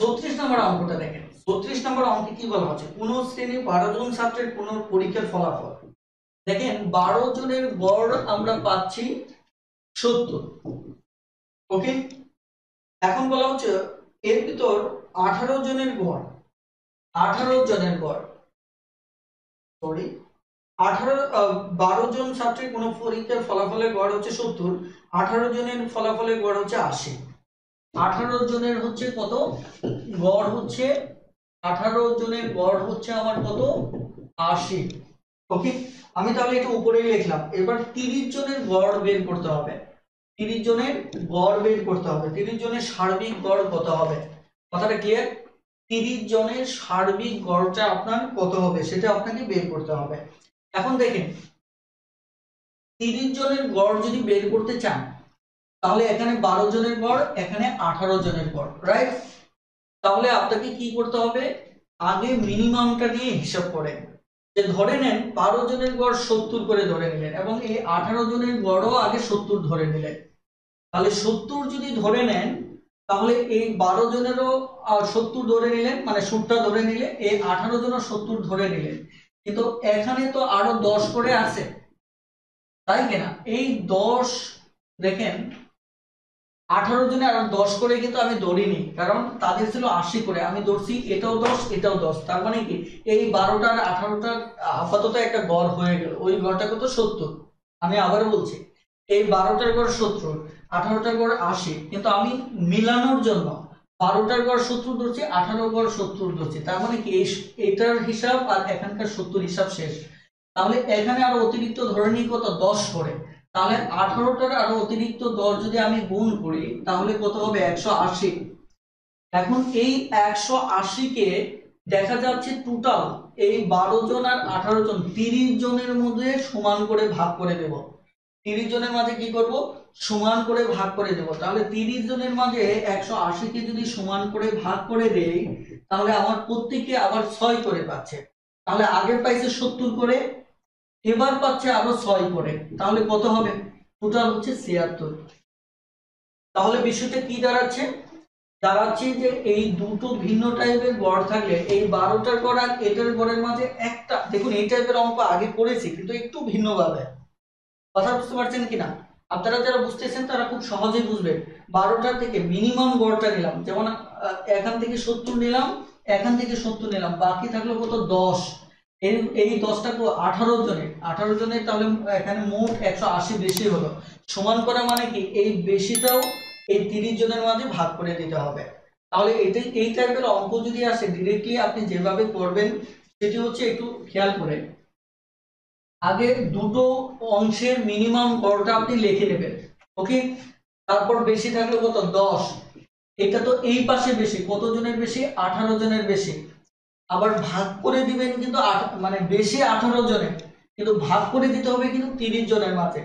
34 নম্বর অঙ্কটা দেখেন। 34 নম্বর অঙ্কে কি বলা হচ্ছে, কোন শ্রেণী 12 জন ছাত্রের কোন পরীক্ষার ফলাফল। দেখেন 12 জনের গড় আমরা পাচ্ছি 70। ওকে, এখন বলা হচ্ছে এর ভিতর 18 জনের গড়, 18 জনের গড়, সরি 12 জন ছাত্রের কোন পরীক্ষার ফলাফলের গড় হচ্ছে 70, 18 জনের ফলাফলের গড় হচ্ছে 80। 18 জনের হচ্ছে কত গড় হচ্ছে, 18 জনের গড় হচ্ছে আমার কত 80। ওকে, আমি তাহলে এটা উপরেই লিখলাম। এবার 30 জনের গড় বের করতে হবে, 30 জনের গড় বের করতে হবে, 30 জনের সার্বিক গড় কত হবে, কথাটা ক্লিয়ার? 30 জনের সার্বিক গড়টা আপনার কত হবে সেটা আপনাকে বের করতে হবে। এখন দেখেন 30 জনের গড় যদি বের করতে চান তাহলে এখানে 12 জনের গড়, এখানে 18 জনের গড়, রাইট? তাহলে আপনাকে কি করতে হবে, আগে মিনিমামটা নিয়ে হিসাব করেন। যে ধরে নেন 12 জনের গড় 70 করে ধরে নিলেন এবং এই 18 জনের গড়ও আগে 70 ধরে নিলেন। তাহলে 70 যদি ধরে নেন তাহলে এই 12 জনেরও 70 ধরে নিলেন, মানে সুদটা ধরে নিলে এই 18 জনের 70 ধরে নিলেন। কিন্তু এখানে তো আরো 10 করে আছে, তাই কিনা? এই 10 দেখেন 18 জনে আরো 10 করে কিন্তু আমি ধরিনি, কারণ তাদের ছিল 80 করে, আমি ধরছি এটাও 10 এটাও 10। তার মানে কি এই 12টার 18টার আপাতত একটা গড় হয়ে গেল, ওই গড়টা কত 70। আমি আবার বলছি এই 12টার গড় 70, 18টার গড় 80, কিন্তু আমি মিলানোর জন্য 12টার গড় 70 ধরছি, 18 গড় 70 ধরছি। তার মানে কি এটার হিসাব আর এখানকার 70 হিসাব শেষ। তাহলে এখানে আরো অতিরিক্ত ধরে নিই কত 10 করে, তাহলে 18টার আরো অতিরিক্ত 10 যদি আমি গুণ করি তাহলে কত হবে 180। এখন এই 180 কে দেখা যাচ্ছে টোটাল এই 12 জন আর 18 জন 30 জনের মধ্যে সমান করে ভাগ করে দেব। 30 জনের মাঝে কি করব, সমান করে ভাগ করে দেব। তাহলে 30 জনের মাঝে 180 কে যদি সমান করে ভাগ করে দেই তাহলে আমার প্রত্যেকে আবার 6 করে পাচ্ছে। তাহলে আগে পাইছে 70 করে, এবার পাচ্ছে আরো 6 করে, তাহলে কত হবে, টোটাল হচ্ছে 76। তাহলে বিষয়টা কি দাঁড়াচ্ছে, দাঁড়াচ্ছে যে এই দুটো ভিন্ন টাইপের গড় থাকলে এই 12টার গড় আর এটার গড়ের মাঝে একটা, দেখুন এই টাইপের অঙ্ক আগে করেছি কিন্তু একটু ভিন্নভাবে, কথা বুঝতে পারছেন কিনা? আপনারা যারা বুঝতেছেন তারা খুব সহজেই বুঝবেন। 12টার থেকে মিনিমাম গড়টা নিলাম, যেমন এখান থেকে 70 নিলাম, এখান থেকে 70 নিলাম, বাকি থাকলো কত 10। এই 10টা 18 জনের, 18 জনের, তাহলে এখানে মোট 180 বেশি হলো। সমান করা মানে কি এই বেশিটাও এই 30 জনের মাঝে ভাগ করে দিতে হবে। তাহলে এটাই এই টাইপের অঙ্ক যদি আসে ডিরেক্টলি আপনি যেভাবে করবেন সেটি হচ্ছে একটু খেয়াল করে আগে দুটো অংশের মিনিমাম গড়টা আপনি লিখে নেবেন। ওকে, তারপর বেশি থাকলে কত 10, এটা তো এই পাশে বেশি, কত জনের বেশি 18 জনের বেশি। আবার ভাগ করে দিবেন কিন্তু মানে বেশি 18 জনের, কিন্তু ভাগ করে দিতে হবে কিন্তু 30 জনের মাঝে।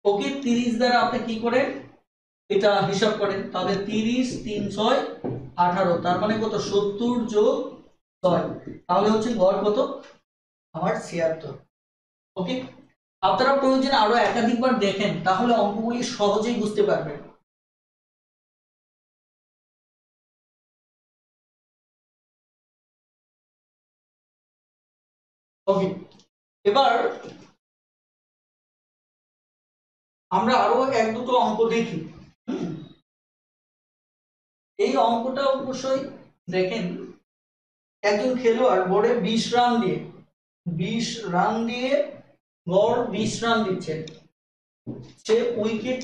ওকে, 30 দ্বারা আপনি কি করেন এটা হিসাব করেন, তাহলে 30 3 6 18, তার মানে কত 70 যোগ 6, তাহলে হচ্ছে গড় কত আমার 76। ওকে, আপনারা প্রয়োজনে আরো একাধিকবার দেখেন তাহলে অঙ্কগুলি সহজেই বুঝতে পারবেন। ওকে, এবার আমরা আরো এক দুটো অঙ্ক দেখি। এই অঙ্কটা অবশ্যই দেখেন, একজন খেলোয়াড় গড়ে 20 রান দিয়ে, 20 রান দিয়ে গড় 20 রান দিচ্ছেন, সে উইকেট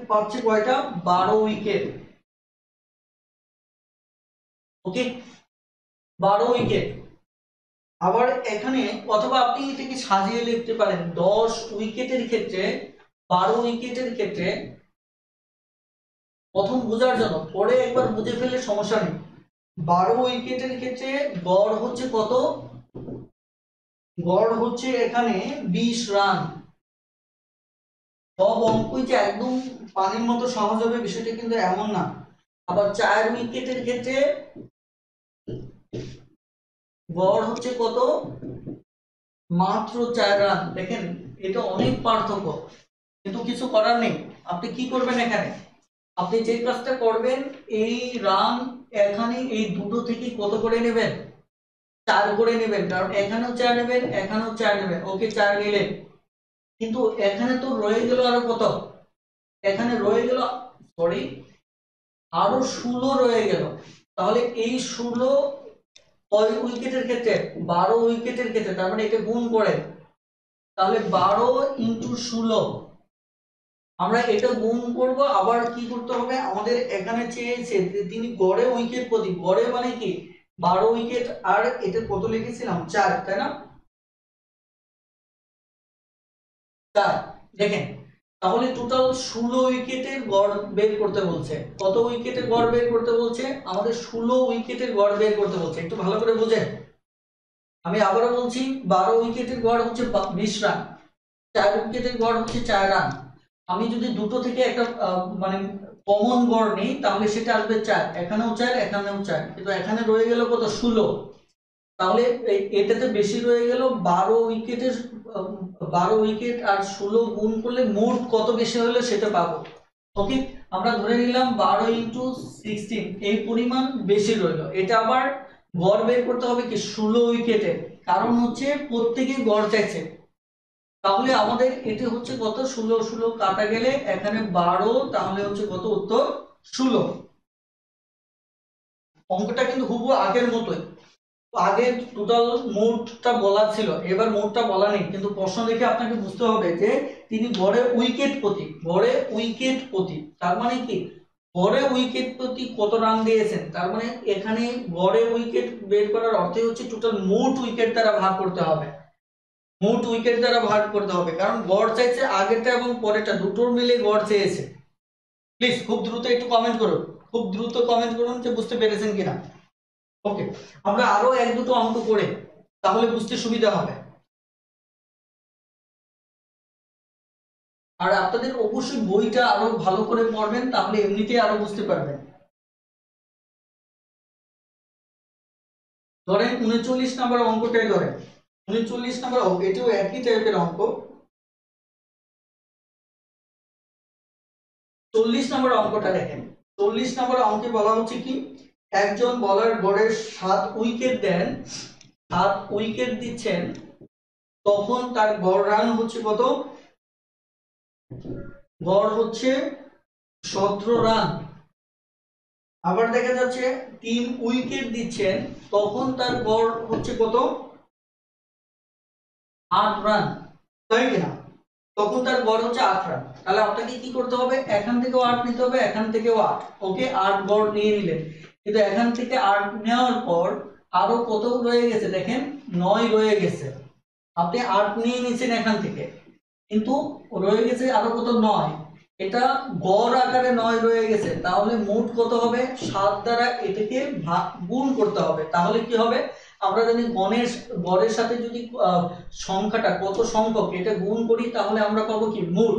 পাচ্ছে কয়টা 12 উইকেট। ওকে, 12 উইকেট। আবার এখানে অথবা আপনি এটাকে সাজিয়ে লিখতে পারেন 10 উইকেটের ক্ষেত্রে, 12 উইকেটের ক্ষেত্রে, প্রথম বোঝার জন্য, পরে একবার বুঝে ফেললে সমস্যা নেই। 12 উইকেটের ক্ষেত্রে গড় হচ্ছে কত, গড় হচ্ছে এখানে 20 রান। সব অঙ্কই যে একদম পানির মতো সহজ হবে বিষয়টা কিন্তু এমন না। আবার 4 উইকেটের ক্ষেত্রে গড় হচ্ছে কত, মাত্র 4 রান। দেখেন এটা অনেক পার্থক্য, কিন্তু কিছু করার নেই। আপনি কি করবেন এখানে, আপনি যে কাজটা করবেন এই রান এখানে এই দুটো থেকে কত করে নেবেন, 4 করে নেবেন, কারণ এখানেও 4 নেবেন, এখানেও 4 নেবেন। ওকে, 4 নিলেন, কিন্তু এখানে তো রয়ে গেল আরো কত, এখানে রয়ে গেল, সরি, আরো 16 রয়ে গেল। তাহলে এই 16 কয় উইকেটের ক্ষেত্রে, 12 উইকেটের ক্ষেত্রে, তার মানে এটা গুণ করে, তাহলে 12 ইন্টু 16, আমরা এটা গুণ করব। আবার কি করতে হবে, আমাদের এখানে চেয়েছে তিনি গড়ে উইকেট প্রতি, গড়ে মানে কি 12 উইকেট, আর এটা কত লিখেছিলাম 4, তাই না, 4। দেখেন, তাহলে টোটাল 16 উইকেটের গড় বের করতে বলছে। কত উইকেটের গড় বের করতে বলছে, আমাদের 16 উইকেটের গড় বের করতে বলছে। একটু ভালো করে বুঝেন, আমি আবারও বলছি, 12 উইকেটের গড় হচ্ছে 20 রান, 4 উইকেটের গড় হচ্ছে 4 রান। আমি যদি দুটো থেকে একটা মানে কমন গড় নেই, তাহলে সেটা আসবে 4, এখানেও 4, এখানেও 4, কিন্তু এখানে রয়ে গেল কত, 16। তাহলে এটাতে বেশি রয়ে গেল 12 উইকেটের, 12 উইকেট আর 16 গুণ করলে মোট কত বেশি হলো সেটা পাবো। ওকে, আমরা ধরে নিলাম 12 ইন্টু 16 এই পরিমাণ বেশি রইলো। এটা আবার গড় বের করতে হবে কি 16 উইকেটের, কারণ হচ্ছে প্রত্যেকে গড় চাইছে। তাহলে আমাদের এটা হচ্ছে কত, 16 16 কাটা গেলে এখানে 12, তাহলে হচ্ছে কত, উত্তর 16। অঙ্কটা কিন্তু হুবহু আগের মতোই, আগে টোটাল মোটটা বলা ছিল, এবার মোটটা বলা নেই, কিন্তু প্রশ্ন দেখে আপনাকে বুঝতে হবে যে তিনি গড়ে উইকেট প্রতি, গড়ে উইকেট প্রতি, তার মানে কি গড়ে উইকেট প্রতি কত রান দিয়েছেন, তার মানে এখানে গড়ে উইকেট বের করার অর্থই হচ্ছে টোটাল মোট উইকেট দ্বারা ভাগ করতে হবে, মোট উইকেট দ্বারা ভাগ করতে হবে, কারণ গড় চাইছে আগেরটা এবং পরেরটা দুটোর মিলে গড় চেয়েছে। প্লিজ খুব দ্রুত একটু কমেন্ট করুন, খুব দ্রুত কমেন্ট করুন যে বুঝতে পেরেছেন কিনা। ওকে, আমরা আরো এক দুটো অঙ্ক করে, তাহলে বুঝতে সুবিধা হবে। আর আপনাদের অবশ্যই বইটা আরো ভালো করে পড়বেন, তাহলে এমনিতেই আরো বুঝতে পারবেন। ধরেন 39 নম্বর অঙ্কটাই ধরেন, 39 নম্বর অঙ্ক, এটাও একই টাইপের অঙ্ক। 40 নম্বর অঙ্কটা দেখেন, 40 নম্বর অঙ্কে বলা হচ্ছে কি, একজন বলার গড়ে 7 উইকেট দেন, 7 উইকেট দিচ্ছেন, তখন তার গড় রান হচ্ছে কত, গড় হচ্ছে 17 রান। আবার দেখা যাচ্ছে 3 উইকেট দিচ্ছেন, তখন তার গড় হচ্ছে কত, 8 রান, তাই কিনা, তখন তার গড় হচ্ছে 8 রান। তাহলে আপনাকে কি করতে হবে, এখান থেকেও 8 নিতে হবে, এখান থেকেও 8। ওকে, 8 গড় নিয়ে নিলেন, কিন্তু এখান থেকে 8 নেওয়ার পর আরো কত রয়ে গেছে, দেখেন 9 রয়ে গেছে। আপনি 8 নিয়ে নিয়েছেন এখান থেকে, কিন্তু রয়ে গেছে আরো কত, 9। এটা গড় আকারে 9 রয়ে গেছে, তাহলে মোট কত হবে, 7 দ্বারা এটাকে গুণ করতে হবে। তাহলে কি হবে, আমরা যদি গড়ের সাথে যদি সংখ্যাটা কত সংখ্যক এটা গুণ করি, তাহলে আমরা পাবো কি মোট।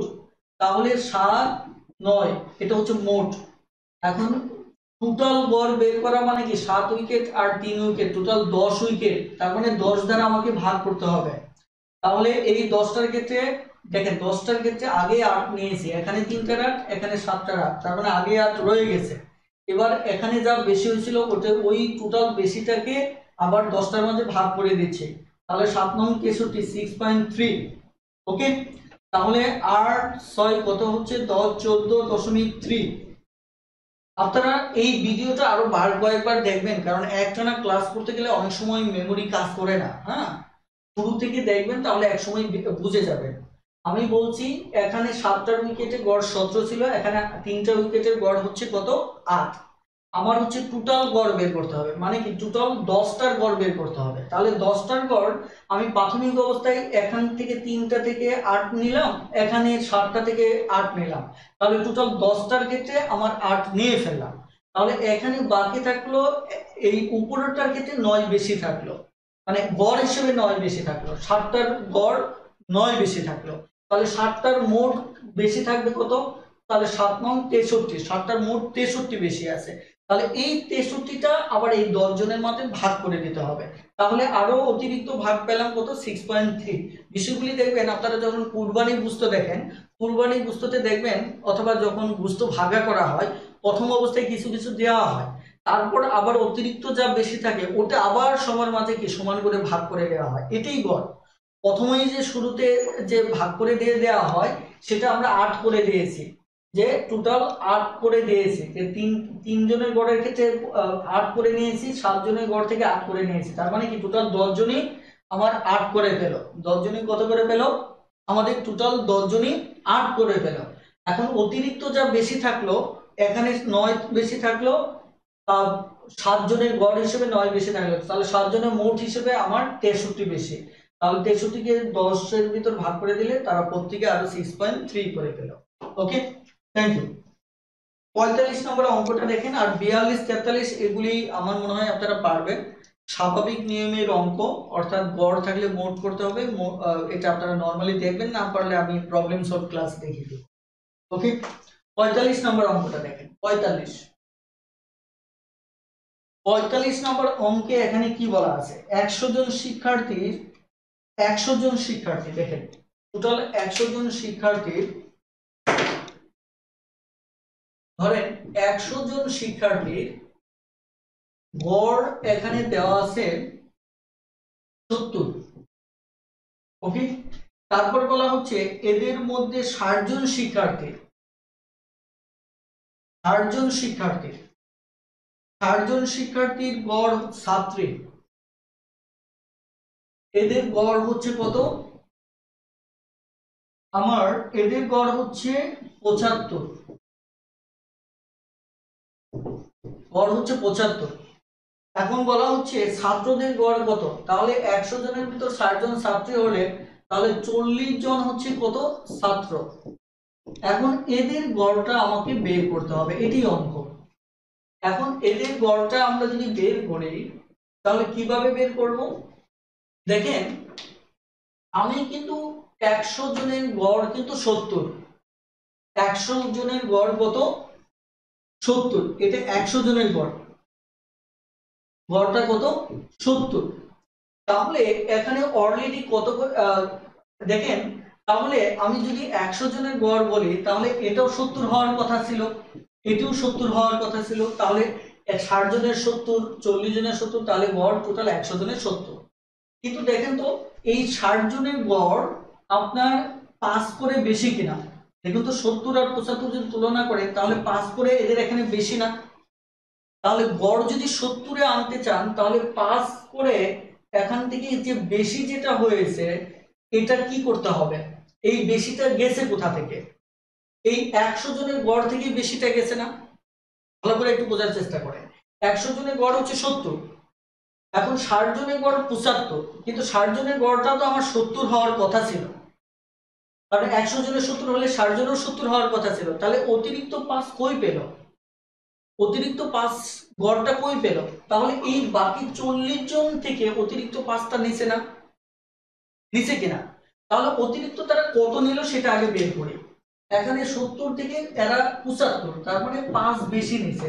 তাহলে 7 9 এটা হচ্ছে মোট। এখন টোটাল গড় বের করা মানে কি 7 উইকেট আর 3 উইকেট, টোটাল 10 উইকেট, তার মানে 10 দ্বারা আমাকে ভাগ করতে হবে। তাহলে এই 10টার ক্ষেত্রে দেখেন, 10টার ক্ষেত্রে আগে 8 নিয়েছি, এখানে 3টা রান, এখানে 7টা রান, তার মানে আগে 8 রয়ে গেছে। এবার এখানে যা বেশি হয়েছিল ওটা, ওই টোটাল বেশিটাকে আবার 10টার মধ্যে ভাগ করে দিচ্ছি, তাহলে 7 9 63 6.3। ওকে, তাহলে 8 6 কত হচ্ছে, 10 14.3। আপনারা এই ভিডিওটা আরো কয়েকবার দেখবেন, কারণ একটানা ক্লাস করতে গেলে অনেক সময় মেমোরি কাজ করে না। হ্যাঁ, শুরু থেকে দেখবেন, তাহলে এক সময় বুঝে যাবেন। আমি বলছি, এখানে 7টা উইকেটে গড় 17 ছিল, এখানে 3টা উইকেটের গড় হচ্ছে কত, 8। আমার হচ্ছে টোটাল গড় বের করতে হবে, মানে কি টোটাল 10টার গড় বের করতে হবে। তাহলে 10টার গড় আমি প্রাথমিক অবস্থায় এখান থেকে 3টা থেকে 8 নিলাম, এখানে 7টা থেকে 8 নিলাম, তাহলে টোটাল 10টার ক্ষেত্রে আমার 8 নিয়ে ফেললাম। তাহলে এখানে বাকি থাকলো, এই উপরেরটার ক্ষেত্রে 9 বেশি থাকলো, মানে গড় হিসেবে 9 বেশি থাকলো, 7টার গড় 9 বেশি থাকলো। তাহলে 7টার মোট বেশি থাকবে কত, তাহলে 7 9 63, 7টার মোট 63 বেশি আছে। তাহলে এই 63টা আবার এই 10 জনের মধ্যে ভাগ করে দিতে হবে, তাহলে আরো অতিরিক্ত ভাগ পেলাম কত, 6.3। বিষয়গুলি দেখবেন আপনারা যখন কুরবানি বুঝতে দেখেন, কুরবানি বুঝতে দেখবেন, অথবা যখন বুঝতে ভাগা করা হয়, প্রথম অবস্থায় কিছু কিছু দেওয়া হয়, তারপর আবার অতিরিক্ত যা বেশি থাকে ওটা আবার সবার মাঝে কি সমান করে ভাগ করে দেওয়া হয়, এটাই গড়। প্রথমেই যে শুরুতে যে ভাগ করে দিয়ে দেওয়া হয় সেটা আমরা 8 করে দিয়েছি, যে টোটাল 8 করে দিয়েছি, যে তিনজনের গড়ের ক্ষেত্রে 8 করে নিয়েছি, 7 জনের গড় থেকে 8 করে নিয়েছি, তার মানে কি টোটাল 10 জনই আমার 8 করে পেল। 10 জনই কত করে পেল? আমাদের টোটাল 10 জনই 8 করে পেল। এখন অতিরিক্ত যা বেশি থাকলো, এখানে 9 বেশি থাকলো, 7 জনের গড় হিসেবে 9 বেশি থাকলো, তাহলে 7 জনের মোট হিসেবে আমার 63 বেশি। তাহলে 63কে 10 এর ভিতর ভাগ করে দিলে তারা প্রত্যেকে আরো 6.3 করে পেল। ওকে, থ্যাংক ইউ। 45 নম্বর অঙ্কটা দেখেন, আর 42 43 এগুলি আমার মনে হয় আপনারা পারবেন। স্বাভাবিক নিয়মের অঙ্ক, অর্থাৎ গড় থাকলে মোট করতে হবে, এটা আপনারা নরমালি দেখবেন, না পারলে আমি প্রবলেম সলভ ক্লাস দেখিয়ে দেব। ওকে, 45 নম্বর অঙ্কটা দেখেন। 45 নম্বর অঙ্কে এখানে কি বলা আছে? 100 জন শিক্ষার্থীর 100 জন শিক্ষার্থী, দেখেন টোটাল 100 জন শিক্ষার্থীর, ধরেন 100 জন শিক্ষার্থীর গড় এখানে দেওয়া আছে 70। ওকে, তারপর বলা হচ্ছে এদের মধ্যে 60 জন শিক্ষার্থী, 60 জন শিক্ষার্থী, 60 জন শিক্ষার্থীর গড় ছাত্রী, এদের গড় হচ্ছে কত? আমার এদের গড় হচ্ছে 75, গড় হচ্ছে 75। এখন বলা হচ্ছে ছাত্রদের গড় কত? তাহলে 100 জনের ভিতর 60 জন ছাত্রী হলে তাহলে 40 জন হচ্ছে কত? ছাত্র। এখন এদের গড়টা আমাকে বের করতে হবে, এটি অঙ্ক। এখন এদের গড়টা আমরা যদি বের করি তাহলে কিভাবে বের করব? দেখেন, আমি কিন্তু 100 জনের গড় কিন্তু 70, 100 জনের গড় কত? 70, এটা 100 জনের গড়, গড়টা কত? 70। তাহলে এখানে অলরেডি কত দেখেন, তাহলে আমি যদি 100 জনের গড় বলি তাহলে এটাও 70 হওয়ার কথা ছিল, এটিও 70 হওয়ার কথা ছিল, তাহলে 60 জনের 70, 40 জনের 70, তাহলে গড় টোটাল 100 জনের 70। কিন্তু দেখেন তো এই 60 জনের গড় আপনার 5 করে বেশি কিনা? দেখুন তো 70 আর 75 যদি তুলনা করেন তাহলে 5 করে এদের এখানে বেশি না? তাহলে গড় যদি 70-এ আনতে চান তাহলে 5 করে এখান থেকে যে বেশি যেটা হয়েছে এটা কি করতে হবে? এই বেশিটা গেছে কোথা থেকে? এই 100 জনের গড় থেকে বেশিটা গেছে না? ভালো করে একটু বোঝার চেষ্টা করেন। 100 জনের গড় হচ্ছে 70, এখন 60 জনের গড় 75, কিন্তু 60 জনের গড়টা তো আমার 70 হওয়ার কথা ছিল, কারণ 100 জনের 70 হলে 60 জনেরও 70 হওয়ার কথা ছিল, তাহলে অতিরিক্ত 5 কই পেল? অতিরিক্ত 5 গড়টা কই পেল? তাহলে এই বাকি 40 জন থেকে অতিরিক্ত 5টা নিচে না? নিচে কিনা? তাহলে অতিরিক্ত তারা কত নিল সেটা আগে বের করি। এখানে 70 থেকে এরা 75, তার মানে 5 বেশি নিচে।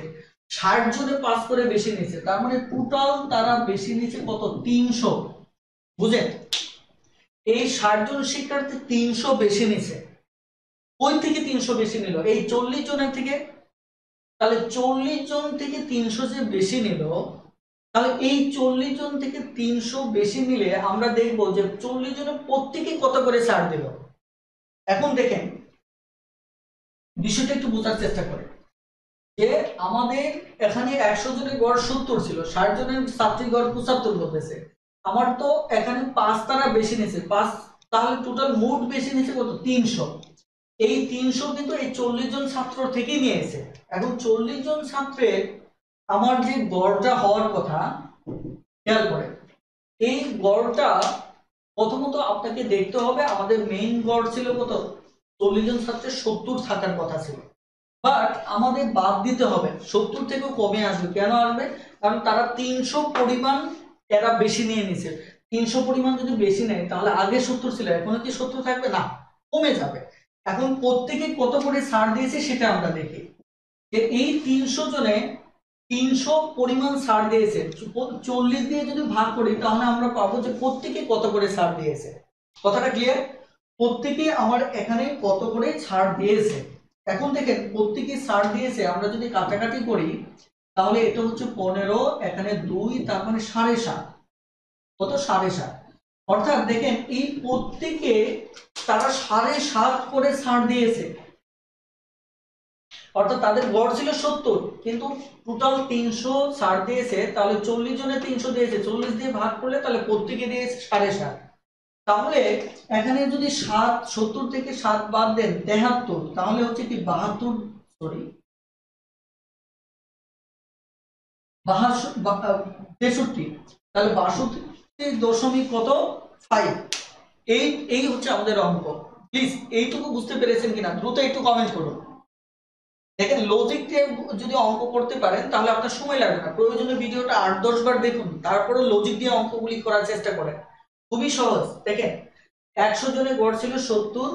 60 জনে 5 করে বেশি নিচে, তার মানে টোটাল তারা বেশি নিচে কত? 300। বুঝেন? এই 60 জন শিক্ষার্থী 300 বেশি নিচে। কই থেকে 300 বেশি নিল? এই 40 জনের থেকে। তাহলে 40 জন থেকে 300 যে বেশি নিল, তাহলে এই 40 জন থেকে 300 বেশি নিলে আমরা দেখব যে 40 জনের প্রত্যেকে কত করে ছাড় দিল। এখন দেখেন বিষয়টা একটু বোঝার চেষ্টা করেন, যে আমাদের এখানে 100 জনের গড় 70 ছিল, 60 জনের ছাত্রী গড় 75 বলতেছে, আমার তো এখানে 5 তারা বেশি নিয়েছে 5, তাহলে টোটাল মোট বেশি নিয়েছে কত? 300। এই 300 কিন্তু এই 40 জন ছাত্র থেকেই নিয়েছে। এখন 40 জন ছাত্রের আমার যে গড়টা হওয়ার কথা, খেয়াল করে এই গড়টা প্রথমত আপনাকে দেখতে হবে, আমাদের মেইন গড় ছিল কত? 40 জন ছাত্রের 70 থাকার কথা ছিল, বাট আমাদের বাদ দিতে হবে, 70 থেকেও কমে আসবে। কেন আসবে? কারণ তারা 300 পরিমাণ এরা বেশি নিয়ে নিছে। 300 পরিমাণ যদি বেশি নেয় তাহলে আগে 70 ছিল, এখনো কি 70 থাকবে? না, কমে যাবে। এখন প্রত্যেকে কত করে ছাড় দিয়েছে সেটা আমরা দেখি, যে এই 300 জনে 300 পরিমাণ ছাড় দিয়েছে, 40 দিয়ে যদি ভাগ করি তাহলে আমরা পাবো যে প্রত্যেকে কত করে ছাড় দিয়েছে। কথাটা ক্লিয়ার? প্রত্যেকে আমার এখানে কত করে ছাড় দিয়েছে। এখন দেখেন প্রত্যেকে ছাড় দিয়েছে, আমরা যদি কাটাকাটি করি তাহলে এটা হচ্ছে 15, এখানে 2, তার মানে 7.5, কত 7.5। অর্থাৎ দেখেন এই প্রত্যেকে তারা 7.5 করে ছাড় দিয়েছে, অর্থাৎ তাদের গড় ছিল 70, কিন্তু টোটাল 300 ছাড় দিয়েছে। তাহলে 40 জনে 300 দিয়েছে, 40 দিয়ে ভাগ করলে তাহলে প্রত্যেকে দিয়েছে 7.5। তাহলে এখানে যদি 70 থেকে 7 বাদ দেন 73, তাহলে হচ্ছে কি 72, সরি 63, তাহলে 62 কত 5। এই হচ্ছে আমাদের অঙ্ক। প্লিজ এইটুকু বুঝতে পেরেছেন কিনা দ্রুত একটু কমেন্ট করুন। দেখেন লজিক দিয়ে যদি অঙ্ক করতে পারেন তাহলে আপনার সময় লাগবে না, প্রয়োজনে ভিডিওটা 8-10 বার দেখুন, তারপরে লজিক দিয়ে অঙ্কগুলি করার চেষ্টা করেন। খুবই সহজ। দেখেন 100 জনের গড় ছিল 70,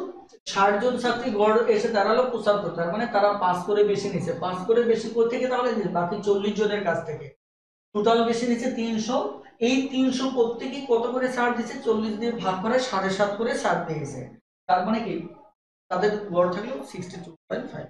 60 জন ছাত্রী গড় এসে দাঁড়ালো 75, তার মানে তারা 5 করে বেশি নিছে। 5 করে বেশি কোথা থেকে? তাহলে বাকি 40 জনের কাছ থেকে। টোটাল বেশি নিচ্ছে 300। এই 300 প্রত্যেকে কত করে ছাড় দিচ্ছে? 40 দিয়ে ভাগ করে 7.5 করে ছাড় দিয়েছে। তার মানে কি তাদের গড় থাকলো 62.5।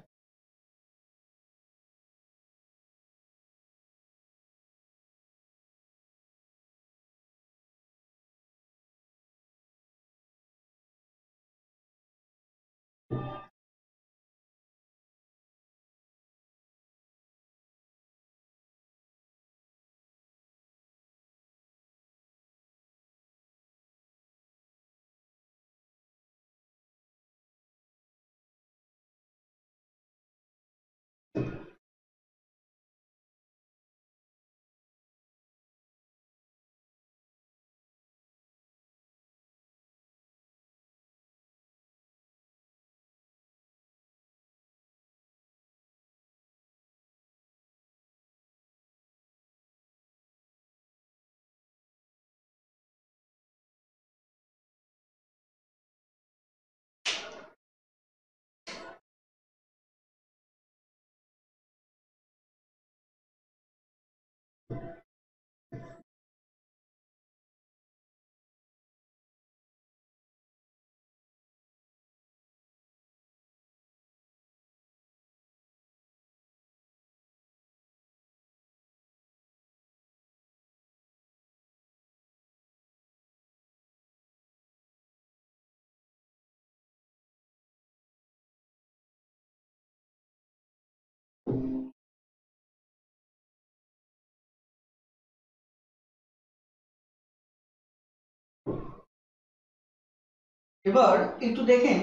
এবার একটু দেখেন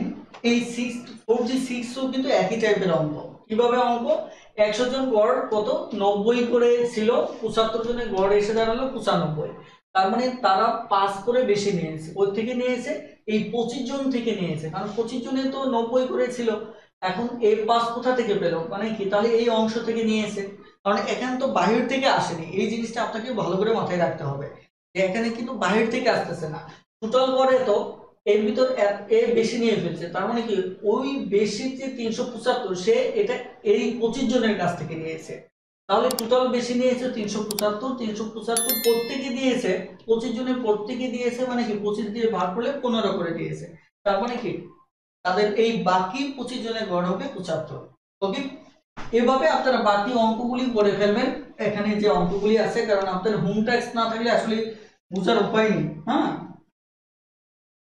এই 4G6 কিন্তু একই টাইপের অঙ্ক। কিভাবে অঙ্ক? 100 জন গড় কত 90 করে ছিল, 75 জনের গড় এসে দাঁড়ালো 95, তার মানে তারা 5 করে বেশি নিয়েছে। ওই থেকে নিয়েছে এই 25 জন থেকে নিয়েছে, কারণ 25 জনে তো 90 করে ছিল। এখন এই 5 কোথা থেকে পেল? মানে কি তাহলে এই অংশ থেকে নিয়েছে, কারণ এখানে তো বাহির থেকে আসেনি। এই জিনিসটা আপনাকে ভালো করে মাথায় রাখতে হবে যে এখানে কিন্তু বাহির থেকে আসতেছে না। টোটাল গড়ে তো এর ভিতর এ বেশি নিয়ে ফেলছে, তার মানে কি ওই বেশি যে 375 সে এটা এই 25 জনের কাছ থেকে নিয়েছে। তাহলে টোটাল বেশি নিয়েছে 375, 375 প্রত্যেকে দিয়েছে 25 জনের প্রত্যেকে দিয়েছে, মানে কি 25 দিয়ে ভাগ করলে 15 করে দিয়েছে। তার মানে কি তাদের এই বাকি 25 জনের গড় হবে 75। ওকে, এভাবে আপনারা বাকি অঙ্কগুলি করে ফেলবেন এখানে যে অঙ্কগুলি আছে, কারণ আপনাদের হোম টাস্ক না থাকলে আসলে বোঝার উপায় নেই। হ্যাঁ,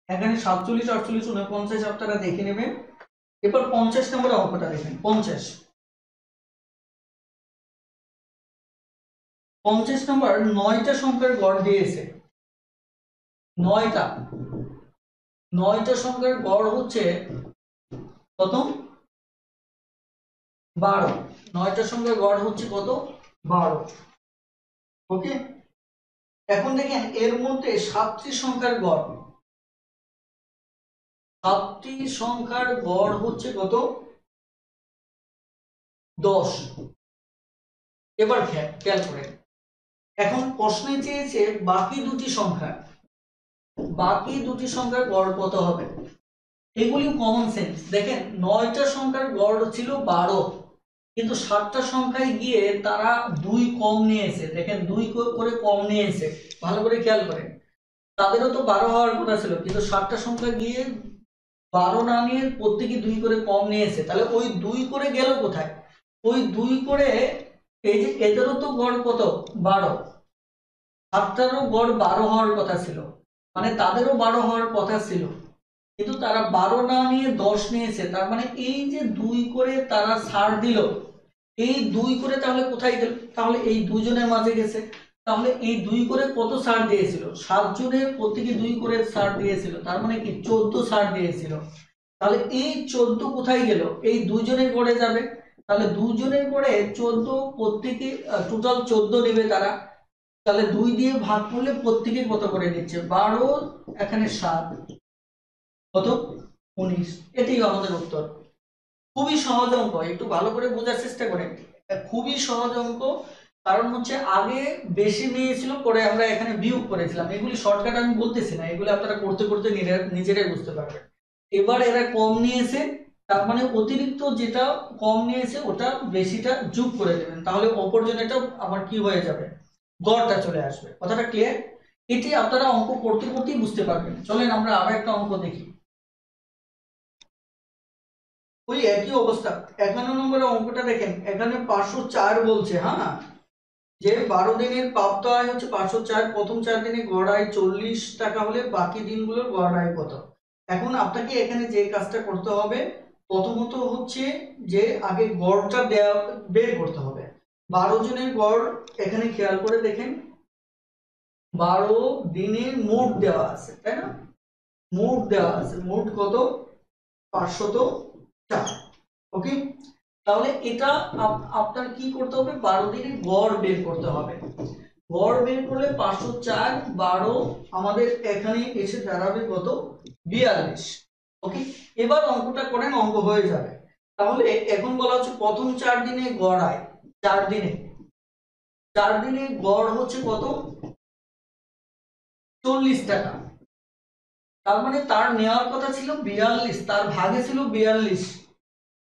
এখানে 47, 48, 49 আপনারা দেখে নেবেন। এরপর 50 নম্বর অঙ্কটা দেখেন। 50 নম্বর 9টা সংখ্যার গড় দিয়েছে। 9টা সংখ্যার গড় হচ্ছে কত? 12। 9টা সংখ্যার গড় হচ্ছে কত? 12। ওকে, এখন দেখেন এর মধ্যে 7টি সংখ্যার গড়, 7টি সংখ্যার গড় হচ্ছে কত? 10। এবার খেয়াল করেন, এখন প্রশ্নে চেয়েছে বাকি দুটি সংখ্যার গড় কত হবে। এগুলি কমন সেন্স। দেখেন 9টা সংখ্যার গড় ছিল 12, কিন্তু 7টা সংখ্যায় গিয়ে তারা 2 কম নিয়েছে। দেখেন 2 করে কম নিয়েছে, ভালো করে খেয়াল করেন। তাদেরও তো 12 হওয়ার কথা ছিল, কিন্তু 7টা সংখ্যা গিয়ে 12 না নিয়ে প্রত্যেকে 2 করে কম নিয়েছে। তাহলে ওই 2 করে গেল কোথায়? ওই 2 করে এই যে এদেরও তো গড় কত 12, 7টারও গড় 12 হওয়ার কথা ছিল, মানে তাদেরও 12 হওয়ার কথা ছিল, কিন্তু তারা 12 না নিয়ে 10 নিয়েছে। তার মানে এই যে 2 করে তারা ছাড় দিল, এই 2 করে তাহলে কোথায় গেল? তাহলে এই দুজনের মাঝে গেছে। তাহলে এই 2 করে কত ছাড় দিয়েছিল? 7 জনের প্রত্যেকে 2 করে ছাড় দিয়েছিল, তার মানে কি 14 ছাড় দিয়েছিল। তাহলে এই 14 কোথায় গেল? এই দুজনের গড়ে যাবে। তাহলে দুজনের গড়ে 14, প্রত্যেকে টোটাল 14 নেবে তারা। তাহলে 2 দিয়ে ভাগ করলে প্রত্যেকে কত করে নিচ্ছে? 12, এখানে 7, কত 19। এটাই আমাদের উত্তর। খুবই সহজ অঙ্ক, একটু ভালো করে বোঝার চেষ্টা করেন। খুবই সহজ অঙ্ক, কারণ হচ্ছে আগে বেশি নিয়েছিল, পরে আমরা এখানে বিয়োগ করেছিলাম। এগুলি শর্টকাট আমি বলতেছি না, এগুলি আপনারা করতে করতে নিজেরাই বুঝতে পারবেন। এবার এরা কম নিয়েছে, তার মানে অতিরিক্ত যেটা কম নিয়েছে ওটা বেশিটা যোগ করে দেবেন, তাহলে অপরজনেটা আমার কি হয়ে যাবে? গড়টা চলে আসবে। কথাটা ক্লিয়ার? এটি আপনারা অঙ্ক করতে করতেই বুঝতে পারবেন। চলেন আমরা আরো একটা অঙ্ক দেখি। ওই একই অবস্থা। 51 নম্বরের অঙ্কটা দেখেন, এখানে 504 বলছে। হ্যাঁ, যে 12 দিনের প্রাপ্ত আয় হচ্ছে 504, প্রথম 4 দিনে গড় আয় 40 টাকা হলে বাকি দিনগুলোর গড় আয় কত? এখন আপনাকে এখানে যে কাজটা করতে হবে, প্রথমত হচ্ছে যে আগে গড়টা বের করতে হবে। 12 জনের গড় এখানে খেয়াল করে দেখেন, 12 দিনের মোট দেওয়া আছে, তাই না? মোট দেওয়া আছে, মোট কত? 504। ওকে, তাহলে এটা আপনার কি করতে হবে? 12 দিনের গড় বের করতে হবে। গড় বের করলে 504, 12 আমাদের এখানে এসে দাঁড়াবে কত? 42। ওকে, এবার অঙ্কটা করেন, অঙ্ক হয়ে যাবে। তাহলে এখন বলা হচ্ছে প্রথম 4 দিনে গড় আয়, 4 দিনে গড় হচ্ছে কত? 40 টাকা। তার মানে তার নেওয়ার কথা ছিল 42, তার ভাগে ছিল 42,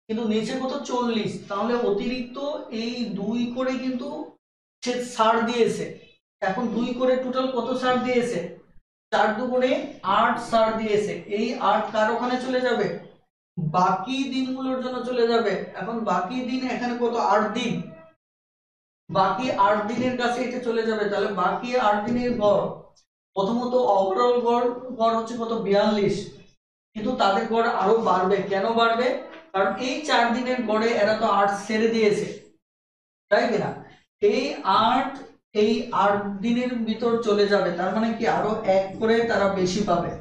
কিন্তু নিচে কত? 40। তাহলে অতিরিক্ত এই 2 করে কিন্তু সে ছাড় দিয়েছে। এখন 2 করে টোটাল কত ছাড় দিয়েছে? 4 দুগুণে 8 ছাড় দিয়েছে। এই 8 কার ওখানে চলে যাবে? বাকি দিনগুলোর জন্য চলে যাবে। এখন বাকি দিন এখানে কত? 8 দিন। বাকি 8 দিনের কাছে এটা চলে যাবে। তাহলে বাকি 8 দিনের গড়, প্রথমত ওভারঅল গড় হচ্ছে কত? 42, কিন্তু তাদের গড় আরো বাড়বে। কেন বাড়বে? কারণ এই 4 দিনের গড়ে এরা তো 8 ছেড়ে দিয়েছে, তাই কিনা? এই 8 এই 8 দিনের ভিতর চলে যাবে, তার মানে কি আরো 1 করে তারা বেশি পাবে।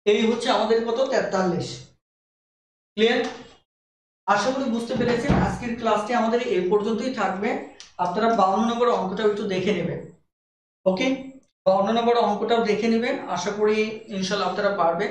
এই হচ্ছে আমাদের কত? 43। ক্লিয়ার? আশা করি বুঝতে পেরেছেন। আজকের ক্লাসটি আমাদের এই পর্যন্তই থাকবে। আপনারা 52 নম্বর অঙ্কটাও একটু দেখে নেবেন। ওকে, 52 নম্বর অঙ্কটাও দেখে নেবেন। আশা করি ইনশাআল্লাহ আপনারা পারবেন।